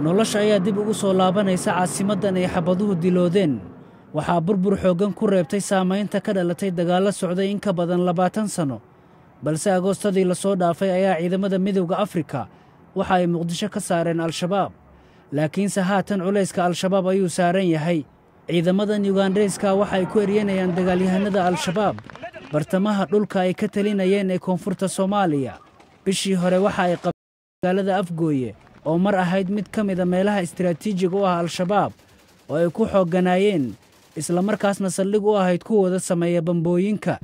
nolosha ayaa dib ugu soo laabanaysa caasimadan ay xabaduhu diloodeen waxaa burbur xooggan ku reebtay saamaynta ka dhalatay dagaallo socday in ka badan 20 sano balse agoostadii la soo dhaafay ayaa ciidamada midowga Afrika waxa ay Muqdisho ka saareen al-shabaab laakiinse haatan culayska al-shabaab ayuu saaran yahay ciidamadan Ugandheeska waxa ay ku eryanayaan dagaalyahanada al-shabaab bartamaha dhulka ay ka talinayeen ee koonfurta Soomaaliya bishii hore waxa ay magaalada Afgooye oo mar ahayd mid ka mid ah meelaha istiraatiijiga u ah al-shabaab oo ay ku xooganaayeen isla markaasna saldhig u ahayd kuwooda sameeya bambooyinka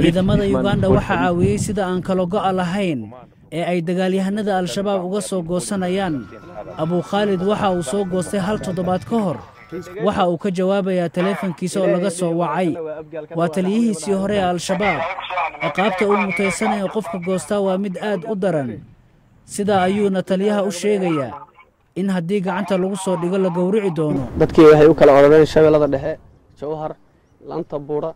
ciidamada Uganda waxa caawiyay sida aan kala go'a lahayn ee ay dagaalyahanada al-shabaab uga soo goosanayaan Abu Khalid waxa uu soo goostay hal toddobaad ka hor waxa uu ka jawaabayaa taleefankiisa oo laga soo wacay waa taliyihiisii hore ee al-shabaab ciqaabta uu mutaysanayo qofka goosta waa mid aad u daran sida ayuuna taliyaha u sheegayaa in haddii gacanta lagu soo dhigo la gowrici doono dadkii waxay u kala ororeen shabeellada dhexe jawhar laanta buura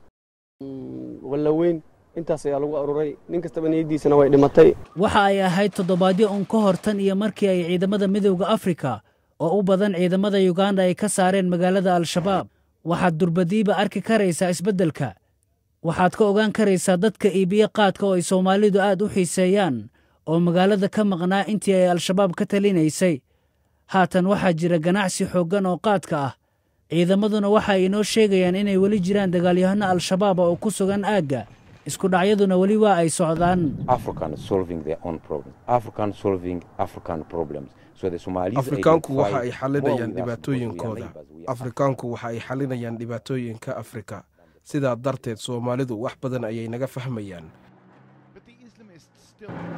walla weyn intaas ayaa lagu aruuray nin kastaba niyadiisana way dhimatay waxa ay ahayd toddobaadyo un ka hor tan iyo markii ay ciidamada midowga Afrika oo u badan ciidamada Uganda ay ka saareen magaalada al-shabaab waxaad durbadiiba arki karaysaa isbeddelka waxaad ka ogaan karaysaa dadka iibiya qaadka oo ay Soomaalidu aad u xiiseeyaan oo magaalada ka maqnaa intii ay al-shabaab ka talinaysay haatan waxaa jira ganacsi xooggan oo qaadka ah ciidamaduna waxa ay inoo sheegayaan inay weli jiraan dagaalyahano al-shabaab oo ku sugan aagga isku dhacyaduna weli waa ay socdaan Afrikaanku waxa ay xalinayaan dhibaatooyinkooda Afrikaanku waxa ay xalinayaan dhibaatooyinka Afrika sidaa darteed Soomaalidu wax badan ayay naga fahmayaan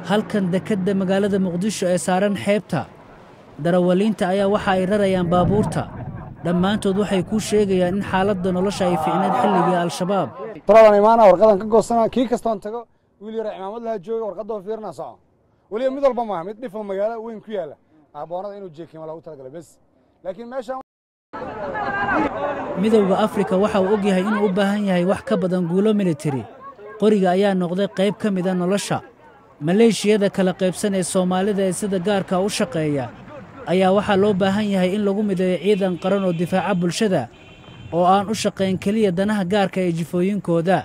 halkan dekadda magaalada Muqdisho ee saaran xeebta darawaliinta ayaa waxa ay rarayaan baabuurta dhammaantood waxay ku sheegayaan in xaaladda nolosha ay fiicneed xilligii al-shabaab taradan imaana warqadan ka goosana kii kastoon tago wiil yar cimaamad la jooga warqadoo fiirna soco waliba mid walba ma mid dhifo magaalo weyn ku yaala aboonada inuu jeekimo lagu talagalay bas laakiin meesha midowga Afrika waxa uu og yahay inuu u baahan yahay wax ka badan guulo military qoriga ayaa noqday qayb ka mid ah nolosha maleeshiyada kala qaybsan ee Soomaalida ee sida gaarka u shaqeeya ayaa waxa loo baahan yahay in lagu mideeyo ciidan qaran oo difaaca bulshada oo aan u shaqayn kaliya danaha gaarka ee jifooyinkooda